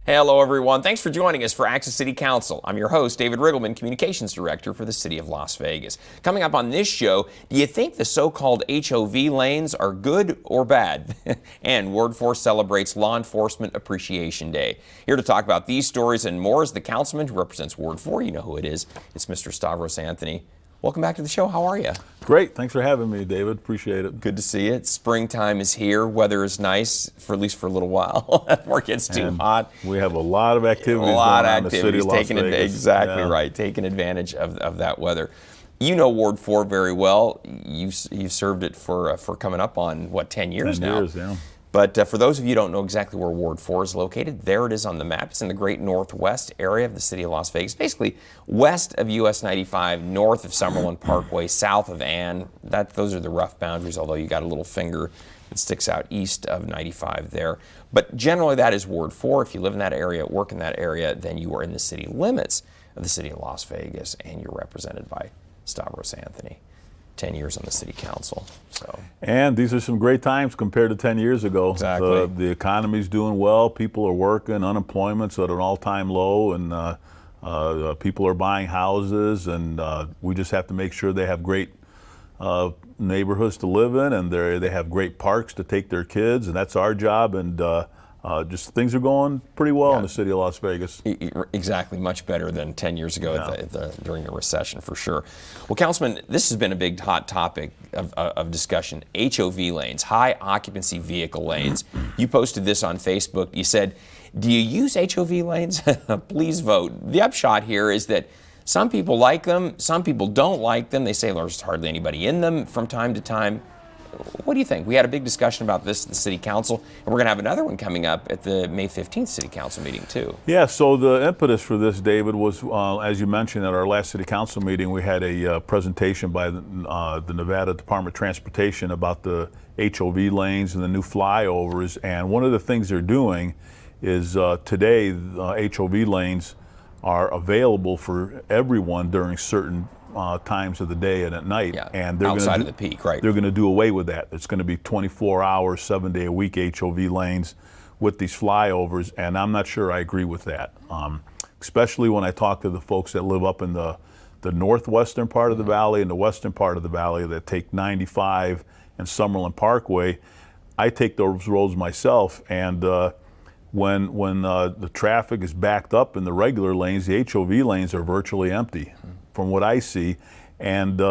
Hello, everyone. Thanks for joining us for Access City Council. I'm your host, David Riggleman, Communications Director for the City of Las Vegas. Coming up on this show, do you think the so-called HOV lanes are good or bad? And Ward 4 celebrates Law Enforcement Appreciation Day. Here to talk about these stories and more is the councilman who represents Ward 4. You know who it is. It's Mr. Stavros Anthony. Welcome back to the show. How are you? Great. Thanks for having me, David. Appreciate it. Good to see you. Springtime is here. Weather is nice, for at least for a little while, before it gets too hot. We have a lot of activities going on in the city of Las Vegas. Exactly right. Taking advantage of that weather. You know Ward 4 very well. You've served it for coming up on, what, 10 years now? 10 years, yeah. But for those of you who don't know exactly where Ward 4 is located, there it is on the map. It's in the great northwest area of the city of Las Vegas, basically west of US 95, north of Summerlin Parkway, south of Ann. Those are the rough boundaries, although you got a little finger that sticks out east of 95 there. But generally that is Ward 4. If you live in that area, work in that area, then you are in the city limits of the city of Las Vegas, and you're represented by Stavros Anthony. 10 years on the city council. And these are some great times compared to 10 years ago. Exactly. The economy's doing well, people are working, unemployment's at an all-time low, and people are buying houses, and we just have to make sure they have great neighborhoods to live in, and they have great parks to take their kids, and that's our job, and just things are going pretty well in the city of Las Vegas. Exactly, much better than 10 years ago during the recession, for sure. Well, Councilman, this has been a big hot topic of discussion. HOV lanes, high occupancy vehicle lanes. You posted this on Facebook. You said, do you use HOV lanes? Please vote. The upshot here is that some people like them, some people don't like them. They say there's hardly anybody in them from time to time. What do you think? We had a big discussion about this at the City Council, and we're going to have another one coming up at the May 15th City Council meeting, too. Yeah, so the impetus for this, David, was, as you mentioned, at our last City Council meeting, we had a presentation by the Nevada Department of Transportation about the HOV lanes and the new flyovers, and one of the things they're doing is today, the HOV lanes are available for everyone during certain times of the day and at night, and they're outside of the peak, right? They're going to do away with that. It's going to be 24 hours, 7-day-a-week HOV lanes with these flyovers, and I'm not sure I agree with that. Especially when I talk to the folks that live up in the northwestern part of the valley and the western part of the valley that take 95 and Summerlin Parkway. I take those roads myself, and when the traffic is backed up in the regular lanes, the HOV lanes are virtually empty. From what I see, and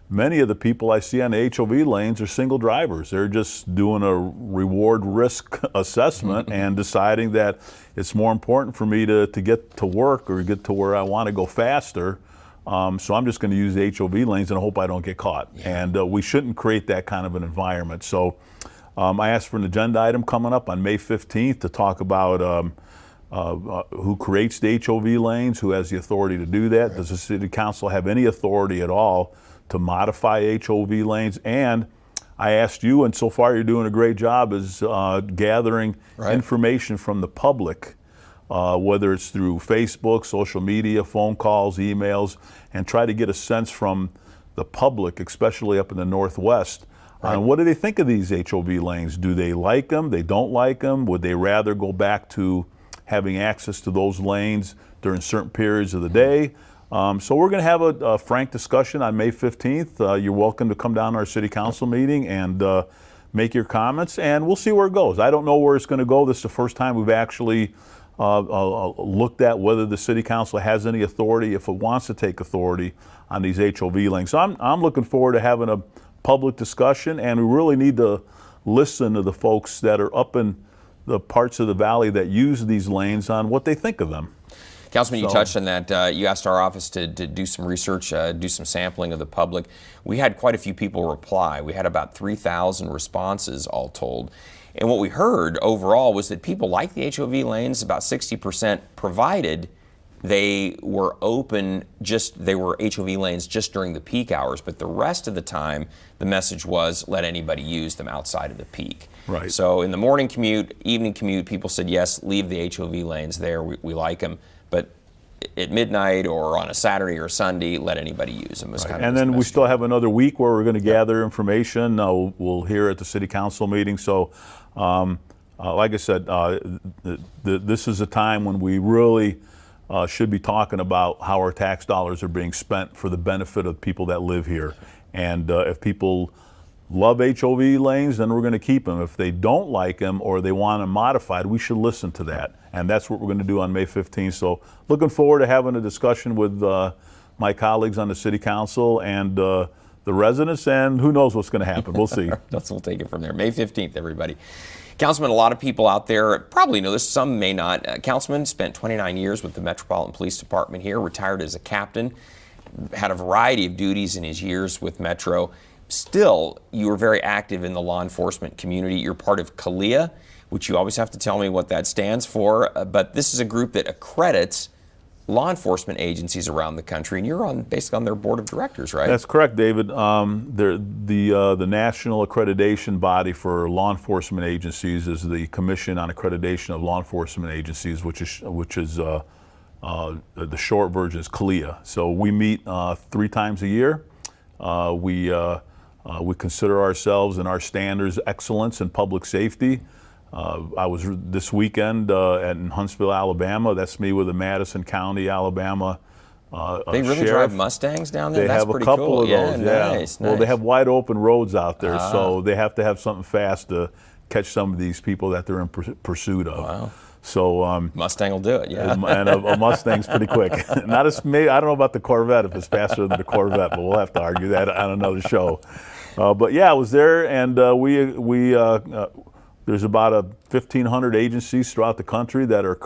many of the people I see on the HOV lanes are single drivers. They're just doing a reward risk assessment and deciding that it's more important for me to get to work or get to where I want to go faster. So I'm just going to use the HOV lanes and hope I don't get caught. And we shouldn't create that kind of an environment. So I asked for an agenda item coming up on May 15th to talk about who creates the HOV lanes, who has the authority to do that. Does the City Council have any authority at all to modify HOV lanes? And I asked you, and so far you're doing a great job, is gathering information from the public, whether it's through Facebook, social media, phone calls, emails, and try to get a sense from the public, especially up in the Northwest, on what do they think of these HOV lanes? Do they like them? They don't like them? Would they rather go back to having access to those lanes during certain periods of the day? So we're going to have a frank discussion on May 15th. You're welcome to come down to our City Council meeting and make your comments, and we'll see where it goes. I don't know where it's going to go. This is the first time we've actually looked at whether the City Council has any authority, if it wants to take authority on these HOV lanes. So I'm looking forward to having a public discussion, and we really need to listen to the folks that are up in the parts of the valley that use these lanes on what they think of them. Councilman, you touched on that. You asked our office to do some research, do some sampling of the public. We had quite a few people reply. We had about 3,000 responses all told. And what we heard overall was that people like the HOV lanes, about 60%, provided they were they were HOV lanes just during the peak hours, but the rest of the time, the message was let anybody use them outside of the peak. Right. So in the morning commute, evening commute, people said, yes, leave the HOV lanes there, we like them, but at midnight or on a Saturday or Sunday, let anybody use them. And then we still have another week where we're going to gather information. We'll hear at the City Council meeting. So like I said, this is a time when we really should be talking about how our tax dollars are being spent for the benefit of people that live here. And if people love HOV lanes, then we're going to keep them. If they don't like them or they want them modified, we should listen to that. And that's what we're going to do on May 15th. So looking forward to having a discussion with my colleagues on the City Council and the residents, and who knows what's going to happen. We'll see. We'll take it from there. May 15th, everybody. Councilman, a lot of people out there probably know this, some may not. Councilman spent 29 years with the Metropolitan Police Department here, retired as a captain, had a variety of duties in his years with Metro. Still, you were very active in the law enforcement community. You're part of CALEA, which you always have to tell me what that stands for, but this is a group that accredits law enforcement agencies around the country, and you're basically on their board of directors, right? That's correct, David. The national accreditation body for law enforcement agencies is the Commission on Accreditation of Law Enforcement Agencies, which is the short version is CALEA. So we meet 3 times a year. We consider ourselves and our standards excellence in public safety. I was this weekend in Huntsville, Alabama. That's me with the Madison County, Alabama They really sheriff. drive Mustangs down there? They That's have a pretty couple cool. of those, yeah. Nice, Well, they have wide open roads out there, Ah. so they have to have something fast to catch some of these people that they're in pursuit of. Wow. So Mustang will do it, yeah. and a Mustang's pretty quick. Not as maybe I don't know about the Corvette if it's faster than the Corvette, but we'll have to argue that on another show. But yeah, I was there, and there's about 1,500 agencies throughout the country that are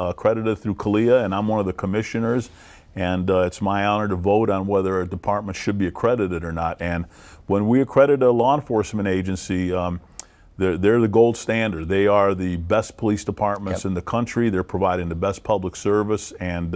accredited through CALEA, and I'm one of the commissioners. And it's my honor to vote on whether a department should be accredited or not. And when we accredit a law enforcement agency, they're the gold standard. They are the best police departments in the country. They're providing the best public service, and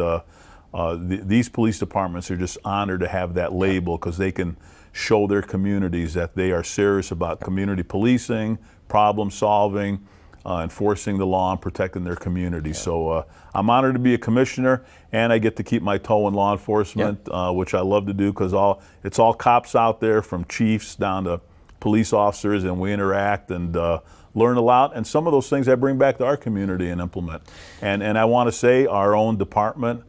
these police departments are just honored to have that label because they can show their communities that they are serious about community policing, problem solving, enforcing the law and protecting their community. So I'm honored to be a commissioner, and I get to keep my toe in law enforcement, which I love to do because it's all cops out there, from chiefs down to police officers, and we interact and learn a lot. And some of those things I bring back to our community and implement. And I want to say our own department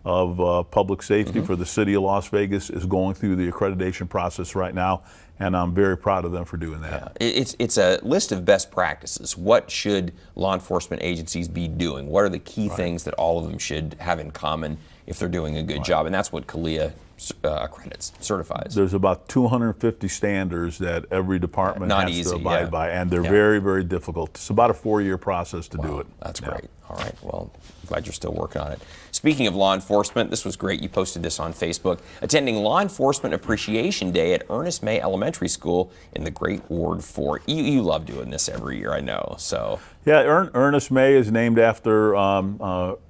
of public safety for the city of Las Vegas is going through the accreditation process right now, and I'm very proud of them for doing that. Yeah. It's a list of best practices. What should law enforcement agencies be doing? What are the key things that all of them should have in common if they're doing a good job? And that's what CALEA accredits, certifies. There's about 250 standards that every department has to abide by, and they're very, very difficult. It's about a 4-year process to do it. That's great. All right. Well, glad you're still working on it. Speaking of law enforcement, this was great. You posted this on Facebook. Attending Law Enforcement Appreciation Day at Ernest May Elementary School in the Great Ward 4. You love doing this every year, I know. So. Yeah, Ernest May is named after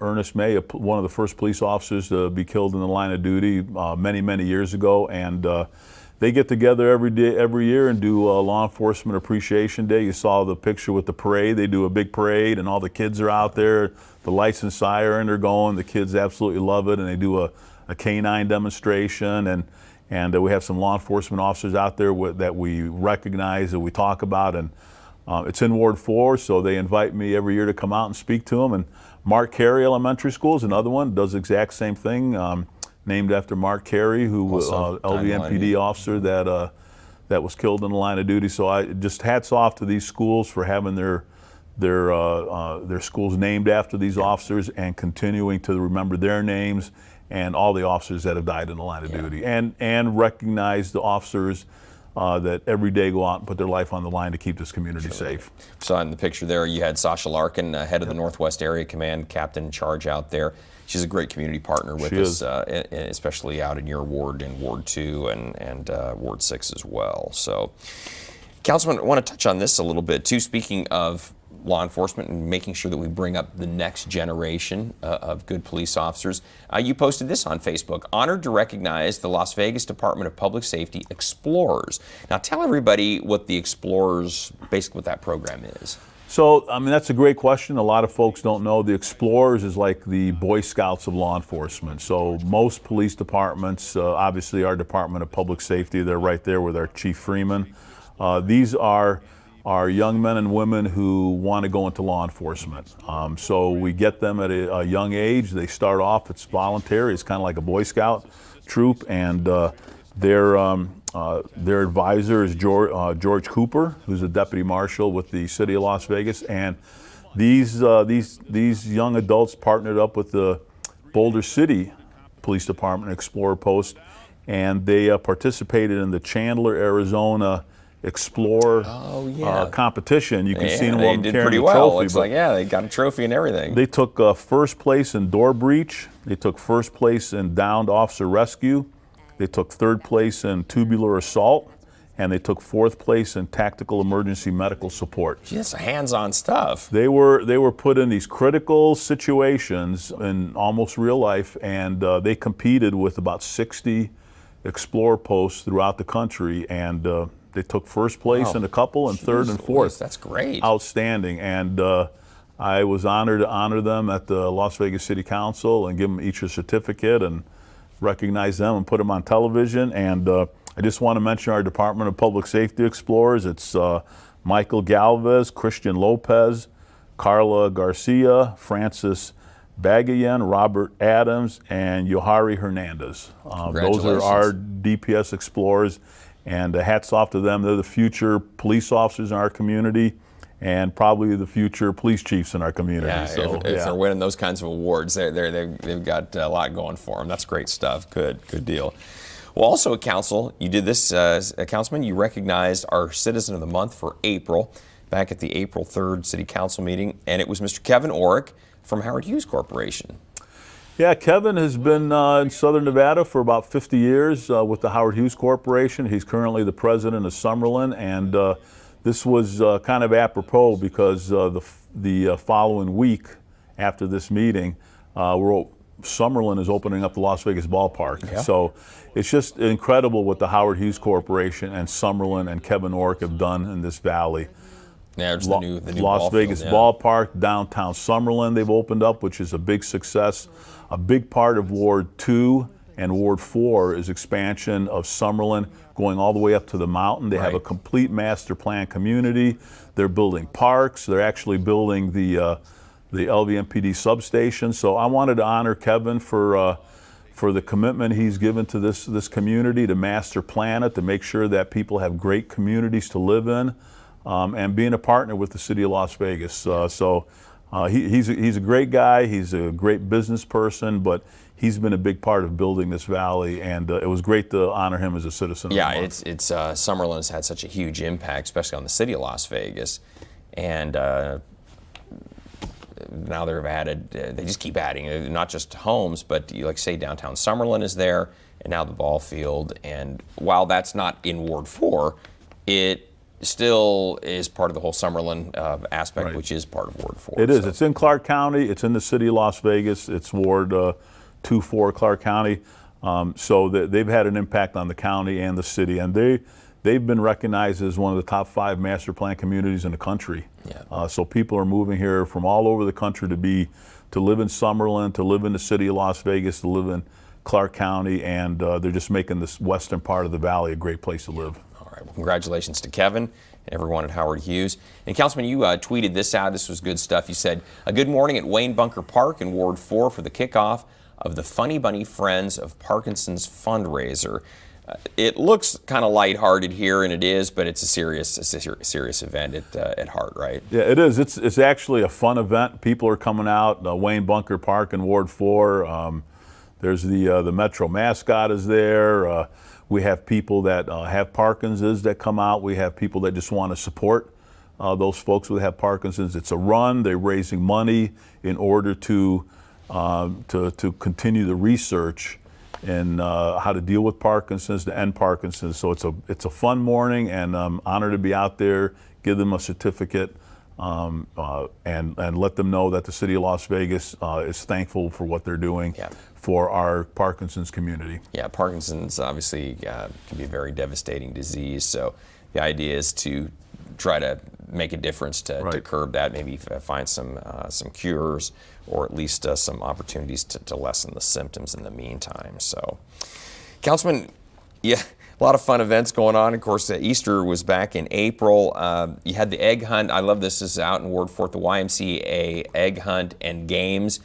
Ernest May, one of the first police officers to be killed in the line of duty many, many years ago. And they get together every year and do Law Enforcement Appreciation Day. You saw the picture with the parade. They do a big parade, and all the kids are out there. The lights and siren are going. The kids absolutely love it, and they do a canine demonstration. And we have some law enforcement officers out there that we recognize, that we talk about. And it's in Ward 4, so they invite me every year to come out and speak to them. And Mark Carey Elementary School is another one, does the exact same thing. Named after Mark Carey, who was LVMPD officer that was killed in the line of duty. So I just hats off to these schools for having their schools named after these officers and continuing to remember their names and all the officers that have died in the line of duty, and recognize the officers that every day go out and put their life on the line to keep this community safe. So in the picture there, you had Sasha Larkin, head of the Northwest Area Command, captain in charge out there. She's a great community partner with us, especially out in your ward, in Ward 2 and Ward 6 as well. So, Councilman, I want to touch on this a little bit too. Speaking of law enforcement and making sure that we bring up the next generation of good police officers, you posted this on Facebook. Honored to recognize the Las Vegas Department of Public Safety Explorers. Now, tell everybody what the Explorers, basically what that program is. So, I mean, that's a great question. A lot of folks don't know. The Explorers is like the Boy Scouts of law enforcement. So most police departments, obviously our Department of Public Safety, they're right there with our Chief Freeman. These are are young men and women who want to go into law enforcement. So we get them at a young age. They start off, it's voluntary, it's kind of like a Boy Scout troop, and their advisor is George Cooper, who's a deputy marshal with the city of Las Vegas. And these young adults partnered up with the Boulder City Police Department Explorer Post, and they participated in the Chandler, Arizona Explorer competition. You can see them they did carrying pretty the well. trophy, Looks but like, they got a trophy and everything. they took first place in door breach. They took first place in downed officer rescue. They took third place in tubular assault, and they took fourth place in tactical emergency medical support. Just hands-on stuff. They were put in these critical situations in almost real life, and they competed with about 60 Explorer posts throughout the country, and they took first place in a couple and third and fourth. That's great. Outstanding. And I was honored to honor them at the Las Vegas City Council and give them each a certificate and recognize them and put them on television. And I just want to mention our Department of Public Safety Explorers. It's Michael Galvez, Christian Lopez, Carla Garcia, Francis Bagayan, Robert Adams, and Yohari Hernandez. Those are our DPS Explorers, and hats off to them. They're the future police officers in our community, and probably the future police chiefs in our community. Yeah, so, if they're winning those kinds of awards, they've got a lot going for them. That's great stuff. Good deal. Well, also at Council, you did this, Councilman, you recognized our Citizen of the Month for April, back at the April 3rd City Council meeting, and it was Mr. Kevin Orrick from Howard Hughes Corporation. Yeah, Kevin has been in Southern Nevada for about 50 years with the Howard Hughes Corporation. He's currently the president of Summerlin, and this was kind of apropos because the following week after this meeting, Summerlin is opening up the Las Vegas ballpark. Yeah. So it's just incredible what the Howard Hughes Corporation and Summerlin and Kevin Orrick have done in this valley. Yeah, there's the new Las ball Vegas field, ballpark, downtown Summerlin they've opened up, which is a big success. A big part of Ward 2 and Ward 4 is expansion of Summerlin going all the way up to the mountain. They have a complete master plan community. They're building parks. They're actually building the LVMPD substation. So I wanted to honor Kevin for the commitment he's given to this community, to master plan it, to make sure that people have great communities to live in, and being a partner with the city of Las Vegas. He's a great guy. He's a great business person, but he's been a big part of building this valley, and it was great to honor him as a citizen. Yeah, it's Summerlin has had such a huge impact, especially on the city of Las Vegas, and now they've added. They just keep adding, not just homes, but like say downtown Summerlin is there, and now the ball field. And while that's not in Ward 4, it still is part of the whole Summerlin aspect, which is part of Ward 4. It is. It's in Clark County. It's in the city of Las Vegas. It's Ward 2-4 Clark County. So they've had an impact on the county and the city, and they've been recognized as one of the top 5 master plan communities in the country. Yeah. So people are moving here from all over the country to live in Summerlin, to live in the city of Las Vegas, to live in Clark County, and they're just making this western part of the valley a great place to live. All right. Well, congratulations to Kevin and everyone at Howard Hughes. And Councilman, you tweeted this out. This was good stuff. You said, "A good morning at Wayne Bunker Park in Ward 4 for the kickoff of the Funny Bunny Friends of Parkinson's fundraiser." It looks kind of lighthearted here, and it is, but it's a serious event at heart, right? Yeah, it is. It's actually a fun event. People are coming out. Wayne Bunker Park in Ward 4. There's the Metro mascot is there. We have people that have Parkinson's that come out. We have people that just want to support those folks who have Parkinson's. It's a run. They're raising money in order to continue the research in how to deal with Parkinson's, to end Parkinson's. So it's a fun morning, and I'm honored to be out there, give them a certificate, and let them know that the city of Las Vegas is thankful for what they're doing for our Parkinson's community. Yeah, Parkinson's obviously can be a very devastating disease. So the idea is to try to make a difference to curb that, maybe find some cures, or at least some opportunities to lessen the symptoms in the meantime. So, Councilman, A lot of fun events going on. Of course, Easter was back in April. You had the egg hunt. I love this. This is out in Ward 4, the YMCA egg hunt and games.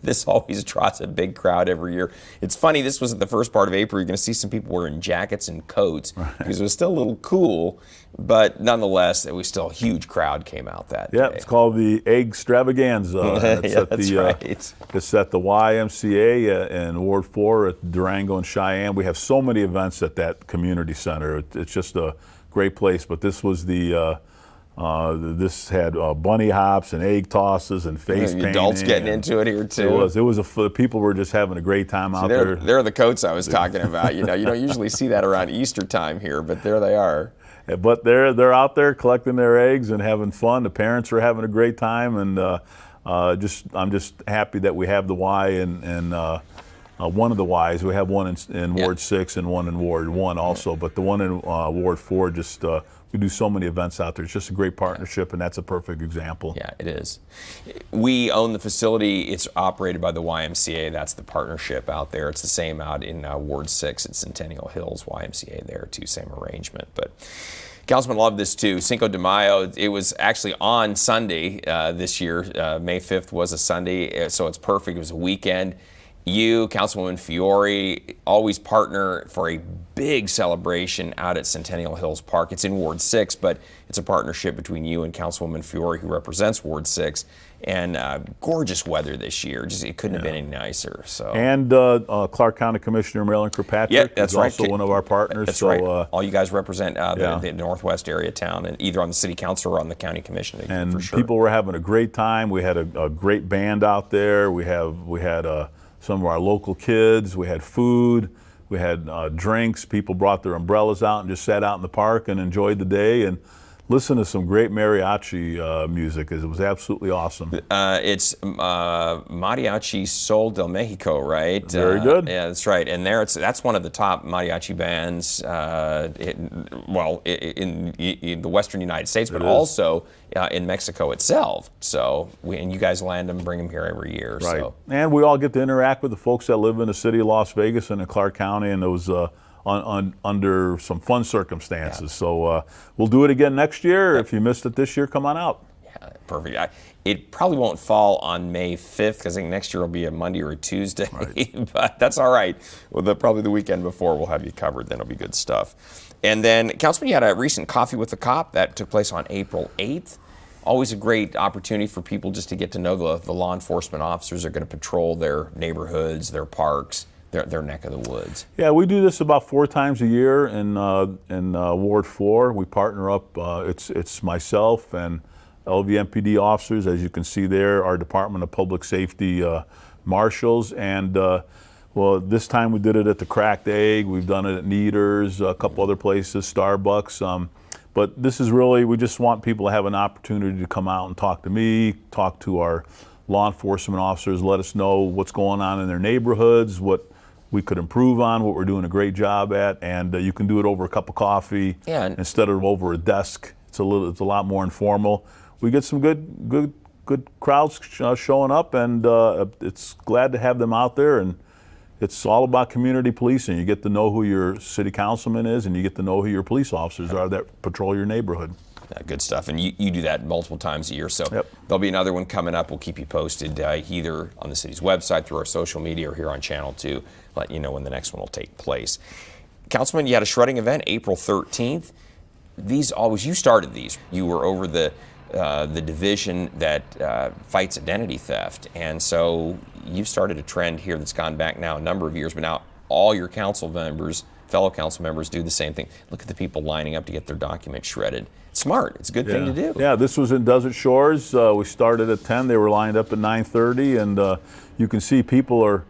This always draws a big crowd every year. It's funny, this was at the first part of April. You're going to see some people wearing jackets and coats because it was still a little cool, but nonetheless, it was still a huge crowd came out that day. Yeah, it's called the Egg Extravaganza. It's Yeah, that's right. It's at the YMCA in Ward 4 at Durango and Cheyenne. We have so many events at that community center. It's just a great place. But this was this had bunny hops and egg tosses and face painting. Adults getting into it here too. It was people were just having a great time out there. They're the coats I was talking about. You don't usually see that around Easter time here, but there they are. But they're out there collecting their eggs and having fun. The parents are having a great time, and I'm just happy that we have the Y and one of the Ys. We have one in Ward 6 and one in Ward 1 also, but the one in Ward 4 just we do so many events out there. It's just a great partnership, and that's a perfect example. Yeah, it is. We own the facility. It's operated by the YMCA. That's the partnership out there. It's the same out in Ward 6 at Centennial Hills, YMCA there too, same arrangement. But Councilman loved this too. Cinco de Mayo, it was actually on Sunday this year. May 5th was a Sunday, so it's perfect. It was a weekend. You, Councilwoman Fiore, always partner for a big celebration out at Centennial Hills Park. It's in Ward 6, but it's a partnership between you and Councilwoman Fiore, who represents Ward 6. And gorgeous weather this year. Just it couldn't have been any nicer. So. And Clark County Commissioner Marilyn Kirkpatrick is also one of our partners. That's right. All you guys represent the Northwest area town, and either on the City Council or on the County Commission. And for sure. People were having a great time. We had a great band out there. We had some of our local kids. We had food. We had drinks. People brought their umbrellas out and just sat out in the park and enjoyed the day and listened to some great mariachi music. It was absolutely awesome. It's Mariachi Sol del Mexico, right? Very good. Yeah, that's right. And that's one of the top mariachi bands in the Western United States, but also in Mexico itself. So, and you guys land them, bring them here every year. Right. So. And we all get to interact with the folks that live in the city of Las Vegas and in Clark County, and it was under some fun circumstances. Yeah. So we'll do it again next year. If you missed it this year, come on out. Yeah, perfect. It probably won't fall on May 5th because I think next year will be a Monday or a Tuesday, right. But that's all right. Well, probably the weekend before we'll have you covered. Then it'll be good stuff. And then, Councilman, you had a recent Coffee with the Cop that took place on April 8th. Always a great opportunity for people just to get to know the law enforcement officers that are going to patrol their neighborhoods, their parks, their neck of the woods. Yeah, we do this about 4 times a year in Ward 4. We partner up. It's myself and LVMPD officers, as you can see there, our Department of Public Safety marshals, and this time we did it at the Cracked Egg. We've done it at Neaters, a couple other places, Starbucks. But this is really, we just want people to have an opportunity to come out and talk to me, talk to our law enforcement officers, let us know what's going on in their neighborhoods, what we could improve on, what we're doing a great job at, and you can do it over a cup of coffee instead of over a desk. It's a lot more informal. We get some good crowds showing up, and it's glad to have them out there. And it's all about community policing. You get to know who your city councilman is, and you get to know who your police officers are that patrol your neighborhood. Good stuff. And you do that multiple times a year. So there'll be another one coming up. We'll keep you posted either on the city's website, through our social media, or here on Channel 2, let you know when the next one will take place. Councilman, you had a shredding event April 13th. You started these. You were over the division that fights identity theft. And so you've started a trend here that's gone back now a number of years, but now all your fellow council members do the same thing. Look at the people lining up to get their documents shredded. It's smart. It's a good thing to do. Yeah, this was in Desert Shores. We started at 10. They were lined up at 9:30, and you can see people are,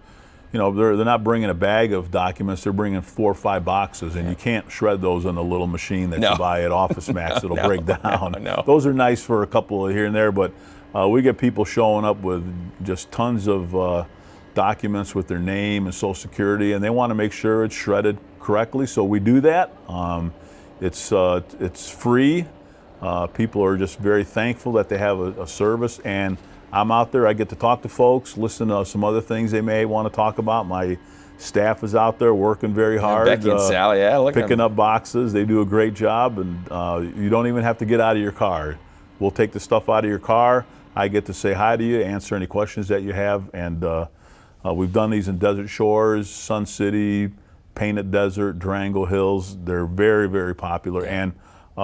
they're not bringing a bag of documents. They're bringing 4 or 5 boxes, and you can't shred those in a little machine that you buy at Office Max. It'll break down. No. Those are nice for a couple of here and there, but we get people showing up with just tons of documents with their name and Social Security, and they want to make sure it's shredded correctly. So we do that. It's free. People are just very thankful that they have a service, and I'm out there. I get to talk to folks, listen to some other things they may want to talk about. My Staff is out there working very hard. Becky and Sally, yeah, look at picking them. up boxes. They do a great job, and you don't even have to get out of your car. We'll take the stuff out of your car. I get to say hi to you, answer any questions that you have, and we've done these in Desert Shores, Sun City, Painted Desert, Durango Hills. They're very, very popular, and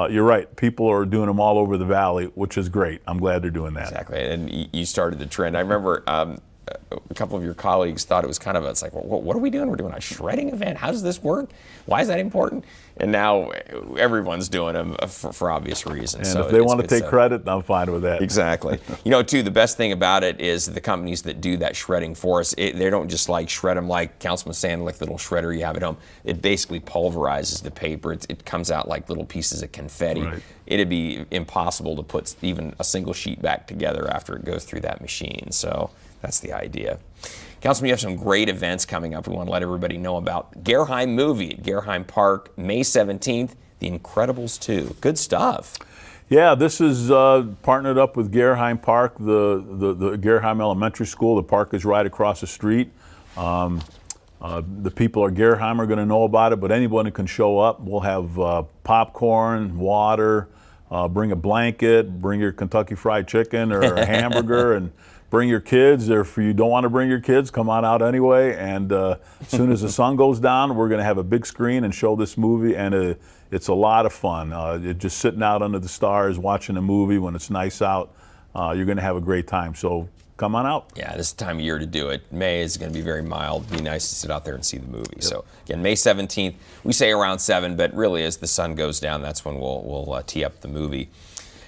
you're right. People are doing them all over the valley, which is great. I'm glad they're doing that. Exactly, and you started the trend. I remember a couple of your colleagues thought it was kind of it's like, well, what are we doing? We're doing a shredding event. How does this work? Why is that important? And now everyone's doing them for obvious reasons. And so if they it's want to good take stuff. credit, I'm fine with that. Exactly. Too, the best thing about it is the companies that do that shredding for us, they don't just like shred them like Councilman saying, like the little shredder you have at home. It basically pulverizes the paper. It comes out like little pieces of confetti. Right. It'd be impossible to put even a single sheet back together after it goes through that machine. So that's the idea. Councilman, you have some great events coming up. We want to let everybody know about Gerheim Movie at Gerheim Park, May 17th, The Incredibles 2. Good stuff. Yeah, this is partnered up with Gerheim Park, the Gerheim Elementary School. The park is right across the street. The people at Gerheim are going to know about it, but anyone can show up. We'll have popcorn, water, bring a blanket, bring your Kentucky Fried Chicken or a hamburger, and bring your kids. Or if you don't want to bring your kids, come on out anyway. And as soon as the sun goes down, we're going to have a big screen and show this movie, and it's a lot of fun. Just sitting out under the stars, watching a movie when it's nice out, you're going to have a great time. So come on out. Yeah, this is the time of year to do it. May is going to be very mild. It'd be nice to sit out there and see the movie. Yep. So again, May 17th, we say around 7, but really as the sun goes down, that's when we'll tee up the movie.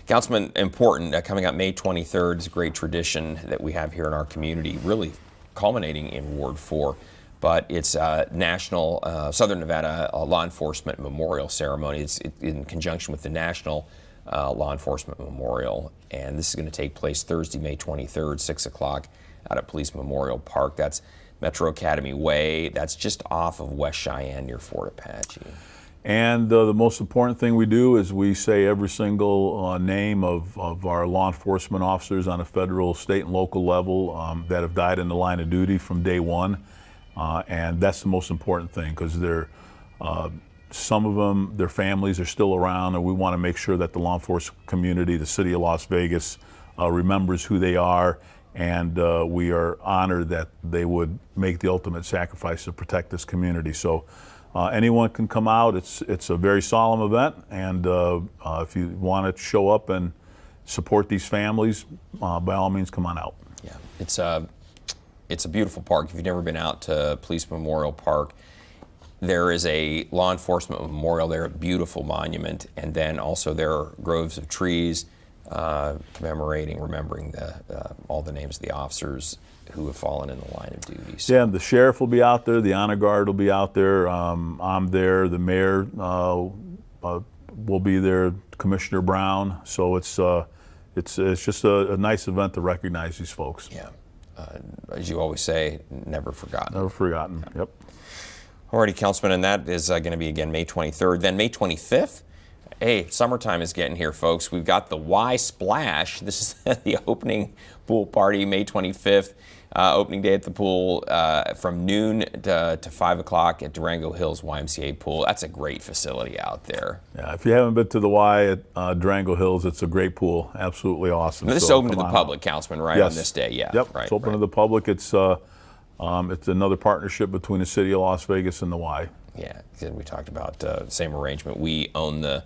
Councilman, important, coming up May 23rd is a great tradition that we have here in our community, really culminating in Ward 4. But it's National Southern Nevada Law Enforcement Memorial Ceremony. It's in conjunction with the National Law Enforcement Memorial. And this is going to take place Thursday, May 23rd, 6 o'clock out at Police Memorial Park. That's Metro Academy Way. That's just off of West Cheyenne near Fort Apache. And the most important thing we do is we say every single name of our law enforcement officers on a federal, state, and local level that have died in the line of duty from day one. And that's the most important thing, because some of them, their families are still around, and we want to make sure that the law enforcement community, the city of Las Vegas, remembers who they are, and we are honored that they would make the ultimate sacrifice to protect this community. So anyone can come out. It's a very solemn event, and if you want to show up and support these families, by all means, come on out. Yeah, it's a beautiful park. If you've never been out to Police Memorial Park, there is a law enforcement memorial there, a beautiful monument, and then also there are groves of trees remembering all the names of the officers who have fallen in the line of duty. So. Yeah, the sheriff will be out there, the honor guard will be out there, I'm there, the mayor will be there, Commissioner Brown. So it's just a nice event to recognize these folks. Yeah, as you always say, never forgotten. Never forgotten. Yeah. Yep. Alrighty, Councilman, and that is going to be again May 23rd. Then May 25th. Hey, summertime is getting here, folks. We've got the Y Splash. This is the opening pool party, May 25th. Opening day at the pool from noon to 5 o'clock at Durango Hills YMCA Pool. That's a great facility out there. Yeah, if you haven't been to the Y at Durango Hills, it's a great pool. Absolutely awesome. Now, this is open to the public, Councilman, right, yes. on this day? Yeah. Yep, right, it's open to the public. It's another partnership between the city of Las Vegas and the Y. Yeah, we talked about the same arrangement. We own the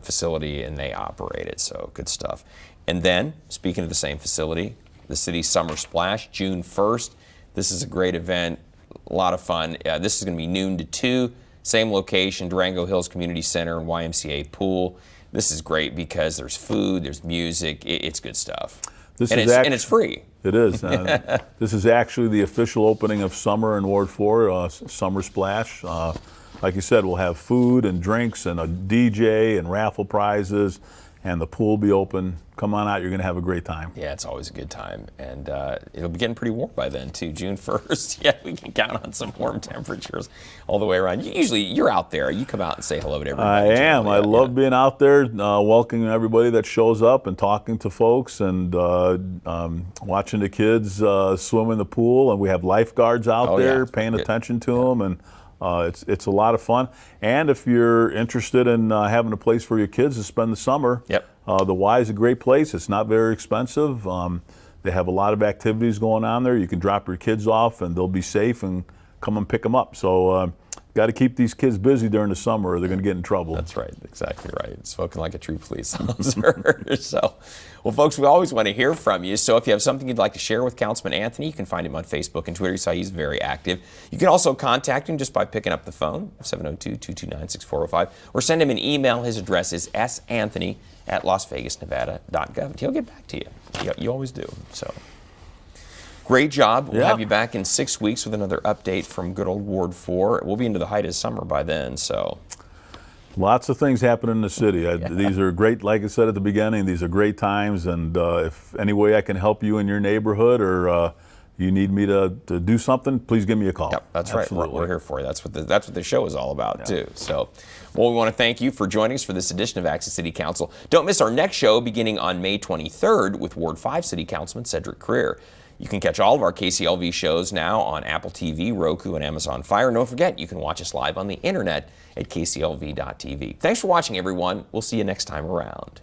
facility and they operate it, so good stuff. And then, speaking of the same facility, the City Summer Splash, June 1st. This is a great event, a lot of fun. This is going to be noon to 2, same location, Durango Hills Community Center and YMCA Pool. This is great because there's food, there's music, it's good stuff. And it's free. It is. This is actually the official opening of summer in Ward 4, Summer Splash. Like you said, we'll have food and drinks and a DJ and raffle prizes. and the pool will be open. Come on out, you're going to have a great time. Yeah, it's always a good time. And it'll be getting pretty warm by then, too. June 1st. Yeah, we can count on some warm temperatures all the way around. You're out there. You come out and say hello to everybody. I am. I love being out there, welcoming everybody that shows up and talking to folks and watching the kids swim in the pool. And we have lifeguards out there paying attention to them. And it's a lot of fun. And if you're interested in having a place for your kids to spend the summer, the Y is a great place. It's not very expensive. They have a lot of activities going on there. You can drop your kids off and they'll be safe and come and pick them up. So got to keep these kids busy during the summer or they're going to get in trouble. That's right. Exactly right. Spoken like a true police officer. So, well, folks, we always want to hear from you. So if you have something you'd like to share with Councilman Anthony, you can find him on Facebook and Twitter. You saw he's very active. You can also contact him just by picking up the phone, 702-229-6405, or send him an email. His address is santhony@lasvegasnevada.gov. He'll get back to you. You always do. So. Great job. We'll have you back in 6 weeks with another update from good old Ward 4. We'll be into the height of summer by then, so. Lots of things happen in the city. These are great, like I said at the beginning, these are great times, and if any way I can help you in your neighborhood or you need me to do something, please give me a call. Yep, that's right. We're here for you. That's what the show is all about, too. So, well, we want to thank you for joining us for this edition of Access City Council. Don't miss our next show beginning on May 23rd with Ward 5 City Councilman Cedric Creer. You can catch all of our KCLV shows now on Apple TV, Roku, and Amazon Fire. And don't forget, you can watch us live on the internet at kclv.tv. Thanks for watching, everyone. We'll see you next time around.